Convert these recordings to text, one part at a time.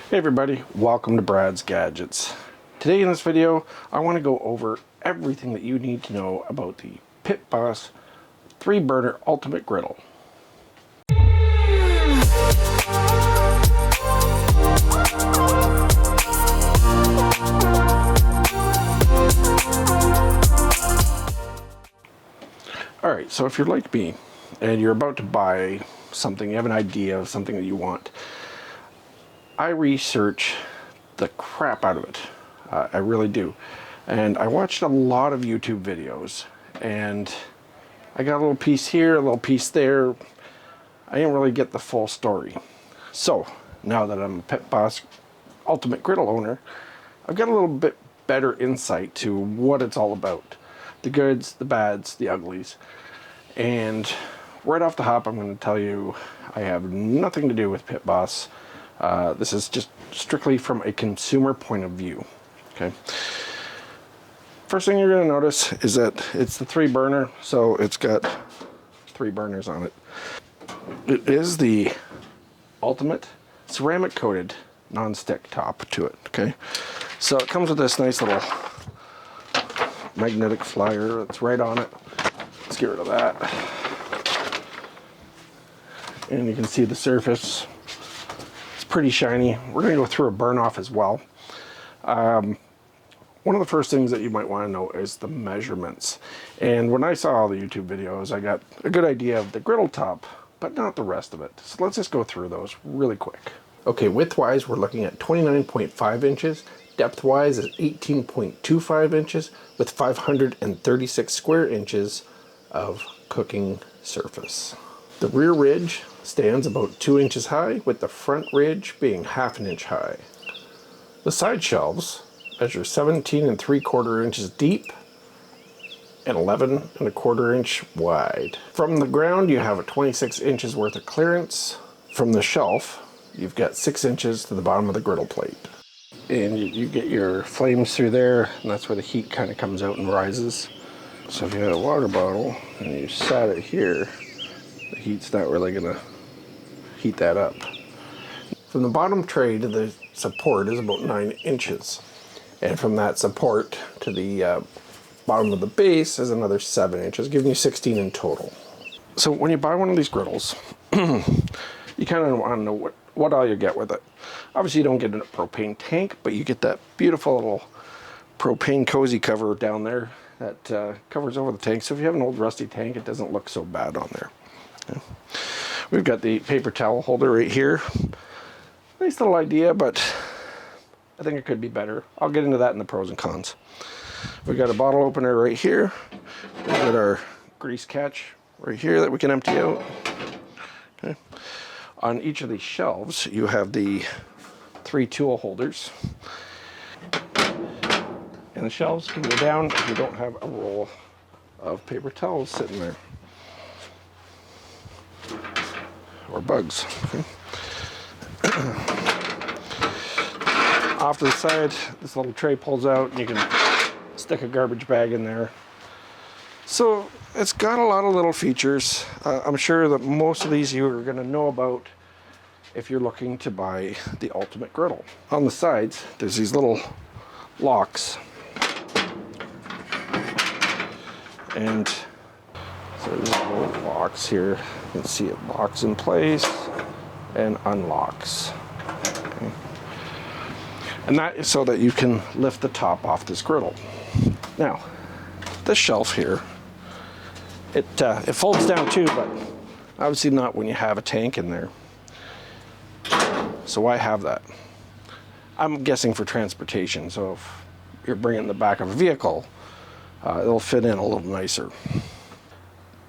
Hey everybody, welcome to Brad's Gadgets. Today in this video, I want to go over everything that you need to know about the pitboss 3-burner ultimate griddle. Alright, so if you're like me and you're about to buy something, you have an idea of something that you want, I research the crap out of it. I really do. And I watched a lot of YouTube videos, and I got a little piece here, a little piece there. I didn't really get the full story. So now that I'm a pitboss ultimate griddle owner, I've got a little bit better insight to what it's all about. The goods, the bads, the uglies. And right off the hop, I'm going to tell you I have nothing to do with pitboss. This is just strictly from a consumer point of view. Okay. First thing you're going to notice is that it's the 3-burner, so it's got 3 burners on it. It is the ultimate ceramic coated non-stick top to it. Okay, so it comes with this nice little magnetic flyer that's right on it. Let's get rid of that, and you can see the surface. Pretty shiny. We're going to go through a burn off as well. One of the first things that you might want to know is the measurements. And when I saw all the YouTube videos, I got a good idea of the griddle top, but not the rest of it. So let's just go through those really quick. Okay, width-wise, we're looking at 29.5 inches. Depth-wise is 18.25 inches with 536 square inches of cooking surface. The rear ridge stands about 2 inches high, with the front ridge being 1/2 inch high. The side shelves measure 17 3/4 inches deep and 11 1/4 inch wide. From the ground, you have a 26 inches worth of clearance. From the shelf, you've got 6 inches to the bottom of the griddle plate. And you get your flames through there, and that's where the heat kind of comes out and rises. So if you had a water bottle and you sat it here, the heat's not really gonna heat that up. From the bottom tray to the support is about 9 inches. And from that support to the bottom of the base is another 7 inches, giving you 16 in total. So when you buy one of these griddles, you kind of want to know what all you get with it. Obviously you don't get a propane tank, but you get that beautiful little propane cozy cover down there that covers over the tank. So if you have an old rusty tank, it doesn't look so bad on there. Yeah. We've got the paper towel holder right here. Nice little idea, but I think it could be better. I'll get into that in the pros and cons. We've got a bottle opener right here. We've got our grease catch right here that we can empty out. Okay. On each of these shelves, you have the 3 tool holders. And the shelves can go down if you don't have a roll of paper towels sitting there. Or bugs. Okay. Off to the side, this little tray pulls out and you can stick a garbage bag in there. So it's got a lot of little features. I'm sure that most of these you are going to know about if you're looking to buy the ultimate griddle. On the sides, there's these little locks. And so there's little locks here. You can see it locks in place and unlocks. Okay. And that is so that you can lift the top off this griddle. Now, this shelf here, it folds down too, but obviously not when you have a tank in there. So why have that? I'm guessing for transportation. So if you're bringing the back of a vehicle, it'll fit in a little nicer.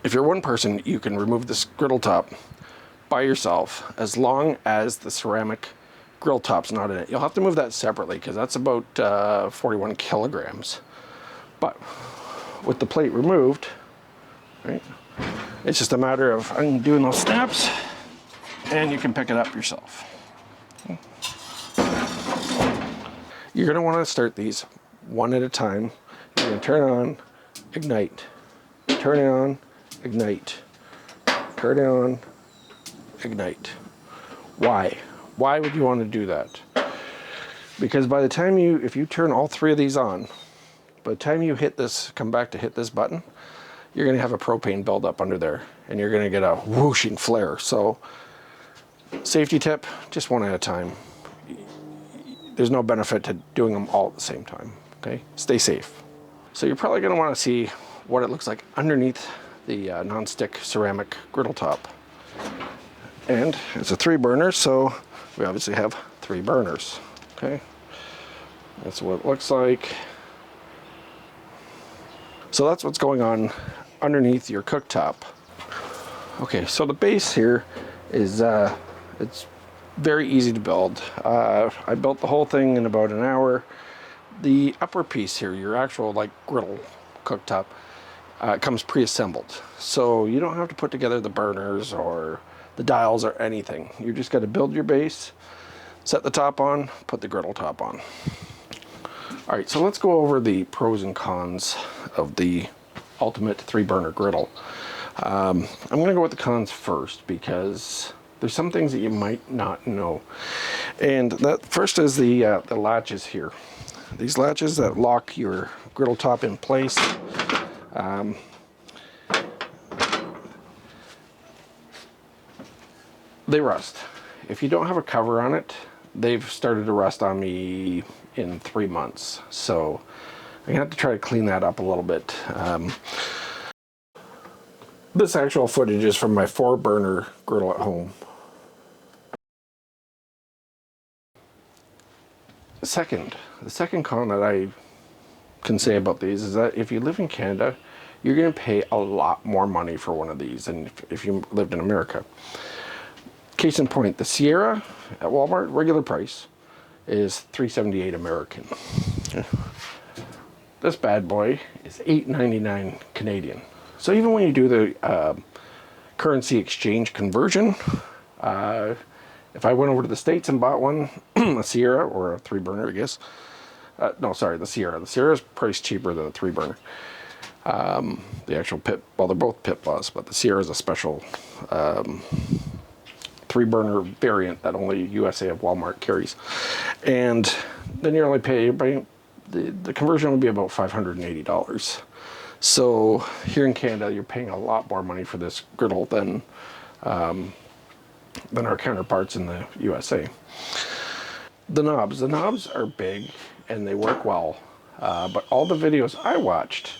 If you're one person, you can remove this griddle top by yourself as long as the ceramic grill top's not in it. You'll have to move that separately because that's about 41 kilograms. But with the plate removed, right, it's just a matter of undoing those snaps and you can pick it up yourself. You're going to want to start these one at a time. You're going to turn it on, ignite, turn it on, ignite, turn it on, ignite. Why? Why would you want to do that? Because by the time if you turn all 3 of these on, by the time you hit this, come back to hit this button, you're going to have a propane buildup under there, and you're going to get a whooshing flare. So, safety tip, just one at a time. There's no benefit to doing them all at the same time, okay? Stay safe. So you're probably going to want to see what it looks like underneath the non-stick ceramic griddle top. And it's a 3 burner, so we obviously have 3 burners, okay? That's what it looks like. So that's what's going on underneath your cooktop. Okay, so the base here is, it's very easy to build. I built the whole thing in about an hour. The upper piece here, your actual like griddle cooktop, comes pre-assembled. So you don't have to put together the burners or the dials or anything. You just got to build your base, set the top on, put the griddle top on. All right, so let's go over the pros and cons of the ultimate 3-burner griddle. I'm going to go with the cons first because there's some things that you might not know. And that first is the latches here. These latches that lock your griddle top in place. They rust. If you don't have a cover on it, they've started to rust on me in 3 months. So I'm gonna have to try to clean that up a little bit. This actual footage is from my 4-burner griddle at home. The second con that I can say about these is that if you live in Canada, you're going to pay a lot more money for one of these than if you lived in America. Case in point, the Sierra at Walmart, regular price, is $3.78 American. This bad boy is $8.99 Canadian. So even when you do the currency exchange conversion, if I went over to the States and bought one, a Sierra or a 3-burner, I guess. No, sorry, the Sierra. The Sierra is priced cheaper than a 3-burner. The actual well, they're both pitboss, but the Sierra is a special 3-burner variant that only USA of Walmart carries. And then you're only paying, the conversion would be about $580. So here in Canada, you're paying a lot more money for this griddle than our counterparts in the USA. The knobs are big and they work well, but all the videos I watched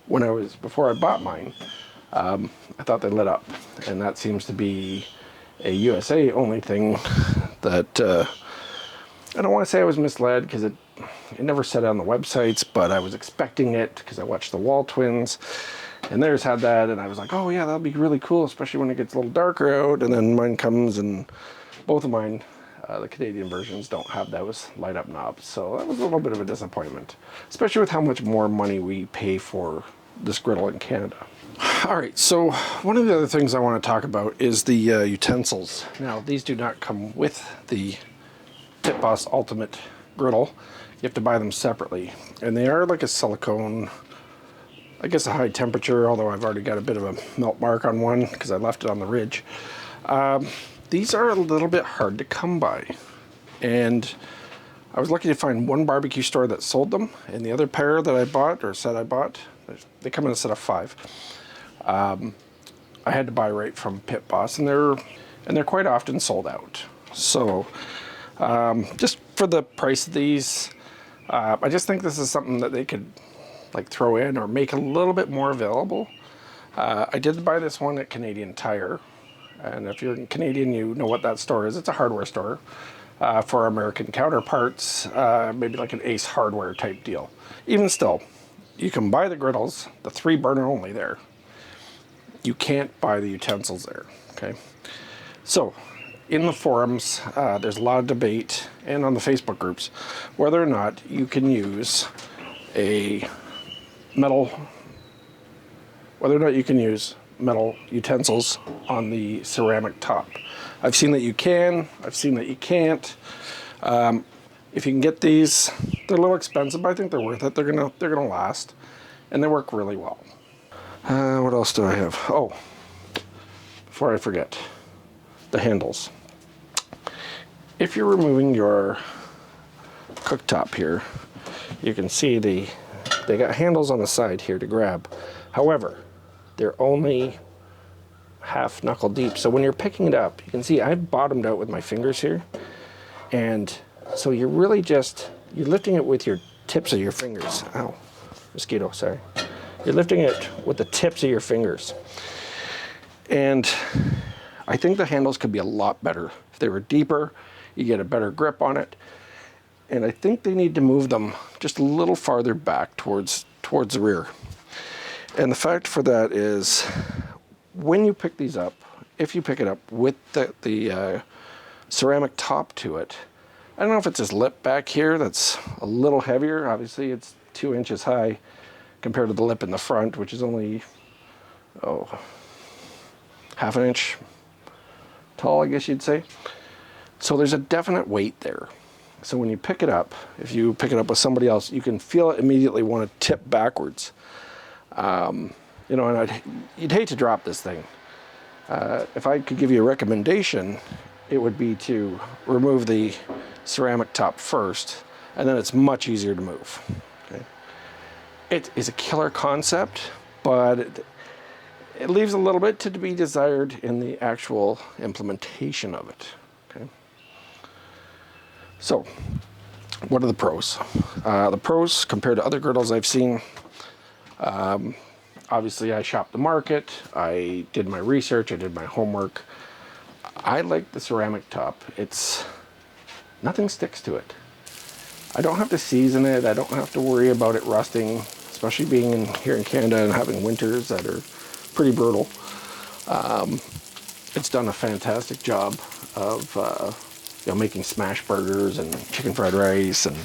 before I bought mine, I thought they lit up, and that seems to be a USA only thing that I don't want to say I was misled because it never said it on the websites, but I was expecting it because I watched the Wall Twins and theirs had that, and I was like, oh yeah, that'll be really cool, especially when it gets a little darker out. And then mine comes, and both of mine, the Canadian versions, don't have those light up knobs. So that was a little bit of a disappointment, especially with how much more money we pay for this griddle in Canada. All right, so one of the other things I want to talk about is the utensils. Now, these do not come with the pitboss Ultimate griddle. You have to buy them separately, and they are like a silicone, I guess a high temperature, although I've already got a bit of a melt mark on one because I left it on the ridge. These are a little bit hard to come by, and I was lucky to find one barbecue store that sold them, and the other pair that I bought, or set I bought, they come in a set of 5. I had to buy right from pitboss, and they're quite often sold out. So just for the price of these, I just think this is something that they could like throw in or make a little bit more available. I did buy this one at Canadian Tire, and if you're Canadian, you know what that store is. It's a hardware store for American counterparts, maybe like an Ace Hardware type deal. Even still, you can buy the griddles, the 3-burner only there. You can't buy the utensils there, okay? So, in the forums, there's a lot of debate, and on the Facebook groups, whether or not you can use metal utensils on the ceramic top. I've seen that you can, I've seen that you can't. If you can get these, they're a little expensive, but I think they're worth it. They're gonna last, and they work really well. What else do I have? Oh, before I forget, the handles. If you're removing your cooktop here, you can see they got handles on the side here to grab. However, they're only half knuckle deep. So when you're picking it up, you can see I've bottomed out with my fingers here. And so you're really you're lifting it with your tips of your fingers. Ow, mosquito, sorry. You're lifting it with the tips of your fingers. And I think the handles could be a lot better. If they were deeper, you get a better grip on it. And I think they need to move them just a little farther back towards the rear. And the fact for that is, when you pick these up, if you pick it up with the ceramic top to it, I don't know if it's this lip back here that's a little heavier. Obviously, it's 2 inches high compared to the lip in the front, which is only, half an inch tall, I guess you'd say. So there's a definite weight there. So when you pick it up, if you pick it up with somebody else, you can feel it immediately want to tip backwards. You know, and you'd hate to drop this thing. If I could give you a recommendation, it would be to remove the ceramic top first, and then it's much easier to move. Okay? It is a killer concept, but it leaves a little bit to be desired in the actual implementation of it. Okay? So, what are the pros? The pros, compared to other griddles I've seen, obviously I shopped the market, I did my research, I did my homework. I like the ceramic top. Nothing sticks to it. I don't have to season it, I don't have to worry about it rusting, especially being here in Canada and having winters that are pretty brutal. It's done a fantastic job of making smash burgers and chicken fried rice, and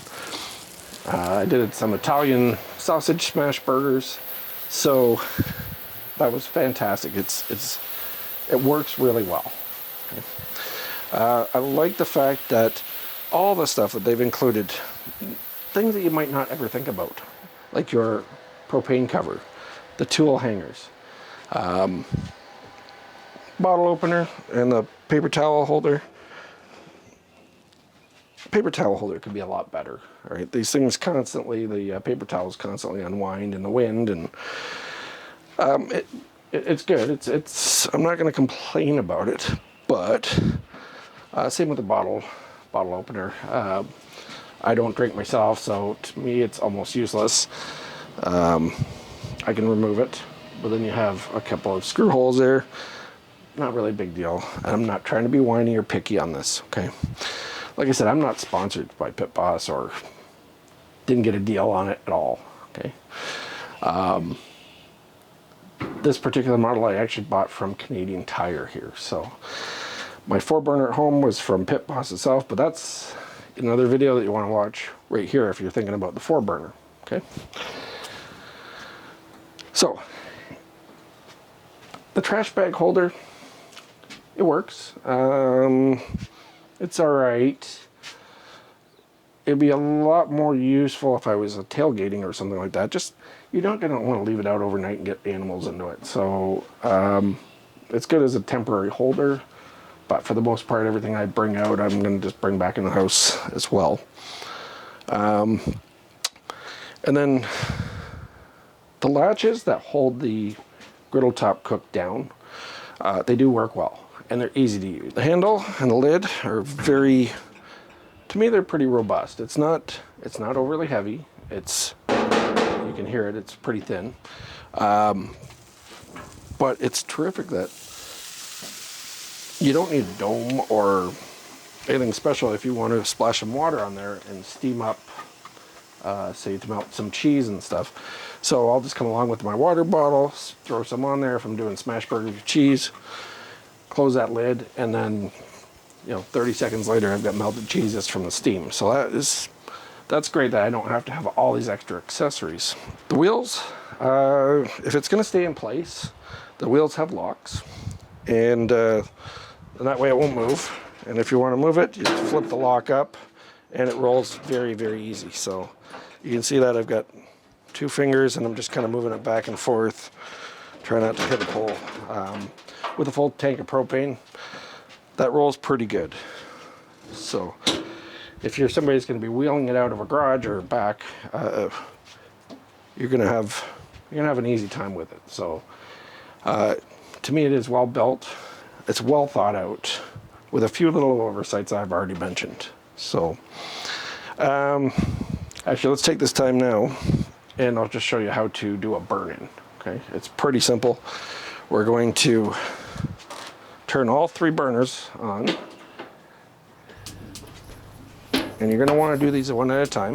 I did some Italian sausage smash burgers. So that was fantastic. It works really well. Okay. I like the fact that all the stuff that they've included, things that you might not ever think about, like your propane cover, the tool hangers, bottle opener, and the paper towel holder. Paper towel holder could be a lot better. All right, these things constantly, the paper towels constantly unwind in the wind, and it's good. I'm not going to complain about it, but same with the bottle opener. I don't drink myself, so to me it's almost useless. I can remove it, but then you have a couple of screw holes there. Not really a big deal. I'm not trying to be whiny or picky on this. Okay. Like I said, I'm not sponsored by Pitboss or didn't get a deal on it at all. Okay. This particular model I actually bought from Canadian Tire here. So my 4-burner at home was from Pitboss itself, but that's another video that you want to watch right here if you're thinking about the 4-burner. Okay. So the trash bag holder, it works. It's all right. It'd be a lot more useful if I was tailgating or something like that. Just, you're not going to want to leave it out overnight and get animals into it. So it's good as a temporary holder, but for the most part, everything I bring out, I'm going to just bring back in the house as well. And then the latches that hold the griddle top cook down, they do work well. And they're easy to use. The handle and the lid are to me, they're pretty robust. It's not overly heavy. You can hear it, it's pretty thin. But it's terrific that you don't need a dome or anything special if you want to splash some water on there and steam up, say, to melt some cheese and stuff. So I'll just come along with my water bottle, throw some on there if I'm doing smash burgers with cheese, close that lid, and then 30 seconds later I've got melted cheese just from the steam. So that's great that I don't have to have all these extra accessories. The wheels, if it's going to stay in place, the wheels have locks, and that way it won't move. And if you want to move it, you just flip the lock up and it rolls very, very easy. So you can see that I've got 2 fingers and I'm just kind of moving it back and forth, try not to hit a pole. With a full tank of propane, that rolls pretty good. So if you're somebody who's going to be wheeling it out of a garage or back, you're gonna have an easy time with it. So to me, it is well built. It's well thought out, with a few little oversights I've already mentioned. So actually, let's take this time now, and I'll just show you how to do a burn-in. Okay, it's pretty simple. We're going to turn all 3 burners on, and you're going to want to do these one at a time.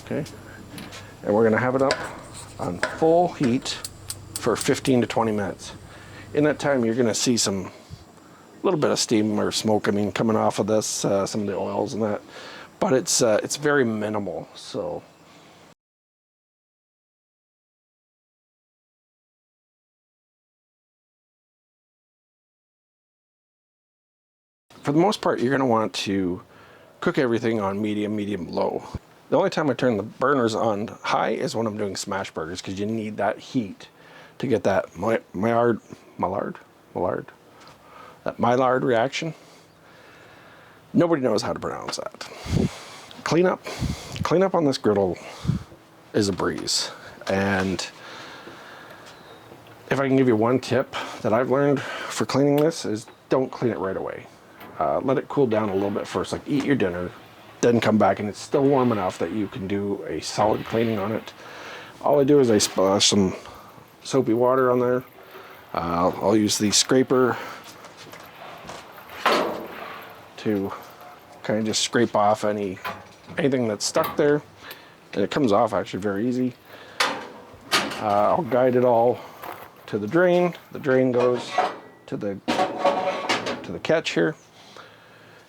Okay, and we're going to have it up on full heat for 15 to 20 minutes. In that time, you're going to see a little bit of steam or smoke, coming off of this, some of the oils and that, but it's very minimal. So for the most part, you're going to want to cook everything on medium, low. The only time I turn the burners on high is when I'm doing smash burgers, because you need that heat to get that Maillard reaction. Nobody knows how to pronounce that. Clean up on this griddle is a breeze. And if I can give you one tip that I've learned for cleaning this, is don't clean it right away. Let it cool down a little bit first, like eat your dinner, then come back and it's still warm enough that you can do a solid cleaning on it. All I do is I splash some soapy water on there. I'll use the scraper to kind of just scrape off anything that's stuck there, and it comes off actually very easy. I'll guide it all to the drain. The drain goes to the catch here,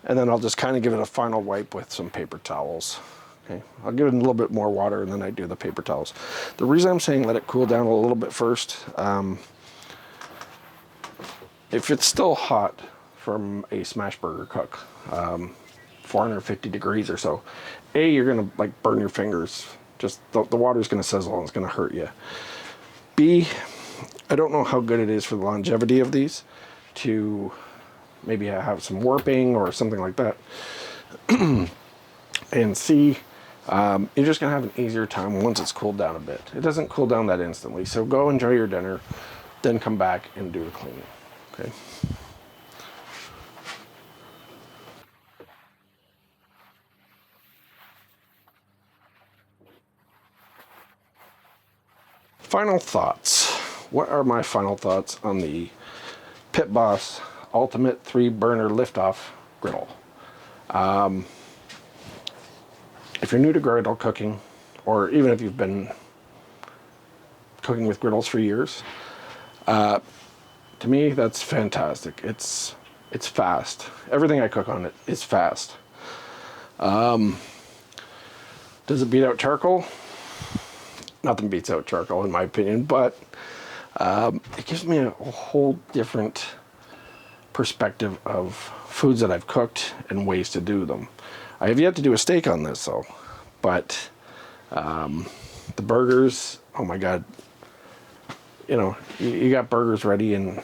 and then I'll just kind of give it a final wipe with some paper towels. Okay, I'll give it a little bit more water and then I do the paper towels. The reason I'm saying let it cool down a little bit first, if it's still hot from a smash burger cook, 450 degrees or so, you're gonna like burn your fingers. Just the water's gonna sizzle and it's gonna hurt you. B, I don't know how good it is for the longevity of these to maybe have some warping or something like that. And C, you're just gonna have an easier time once it's cooled down a bit. It doesn't cool down that instantly, so go enjoy your dinner, then come back and do the cleaning. Okay. Final thoughts. What are my final thoughts on the pitboss Ultimate 3-burner liftoff griddle? If you're new to griddle cooking, or even if you've been cooking with griddles for years, to me that's fantastic. It's fast. Everything I cook on it is fast. Does it beat out charcoal? Nothing beats out charcoal in my opinion, but it gives me a whole different perspective of foods that I've cooked and ways to do them. I have yet to do a steak on this though, but the burgers, oh my god, you got burgers ready in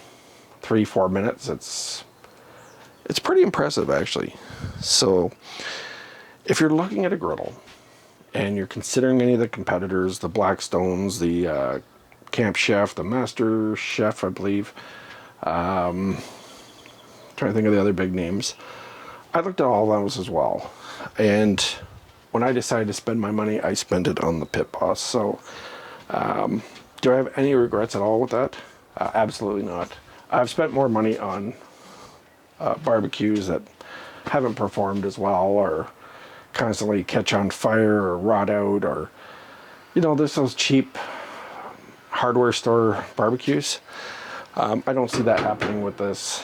3-4 minutes. It's pretty impressive actually. So if you're looking at a griddle and you're considering any of the competitors, the Blackstones, the Camp Chef, the Master Chef, I believe, trying to think of the other big names, I looked at all those as well, and when I decided to spend my money, I spent it on the pitboss. So do I have any regrets at all with that? Absolutely not. I've spent more money on barbecues that haven't performed as well, or constantly catch on fire or rot out, or there's those cheap hardware store barbecues. I don't see that happening with this.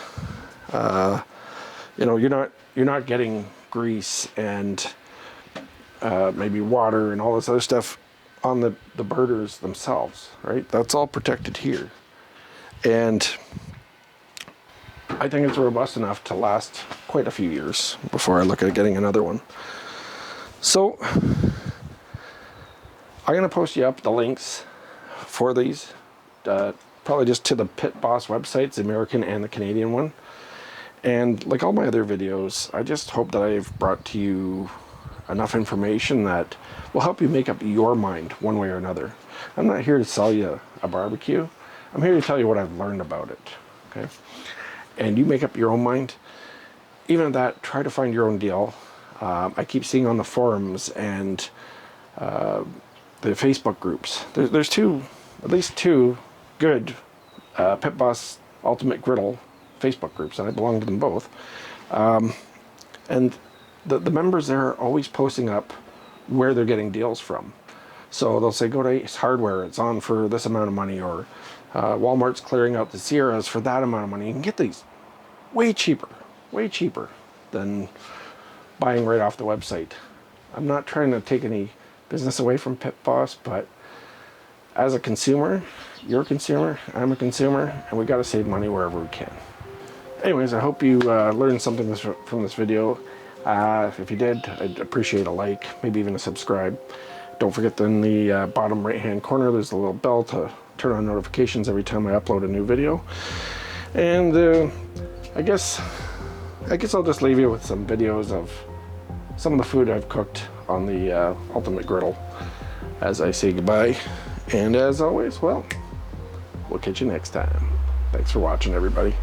You're not getting grease and maybe water and all this other stuff on the burners themselves, right? That's all protected here, and I think it's robust enough to last quite a few years before I look at getting another one. So I'm gonna post you up the links for these, probably just to the pitboss websites, the American and the Canadian one. And like all my other videos, I just hope that I've brought to you enough information that will help you make up your mind one way or another. I'm not here to sell you a barbecue. I'm here to tell you what I've learned about it, okay? And you make up your own mind. Even at that, try to find your own deal. I keep seeing on the forums and the Facebook groups, there's at least two good pitboss ultimate griddle Facebook groups, and I belong to them both. And the members there are always posting up where they're getting deals from. So they'll say, go to Ace Hardware, it's on for this amount of money, or Walmart's clearing out the Sierras for that amount of money. You can get these way cheaper than buying right off the website. I'm not trying to take any business away from pitboss, but as a consumer, you're a consumer, I'm a consumer, and we got to save money wherever we can. Anyways, I hope you learned something from this video. If you did, I'd appreciate a like, maybe even a subscribe. Don't forget that in the bottom right hand corner there's a little bell to turn on notifications every time I upload a new video. And I guess I'll just leave you with some videos of some of the food I've cooked on the Ultimate Griddle as I say goodbye. And as always, well, we'll catch you next time. Thanks for watching, everybody.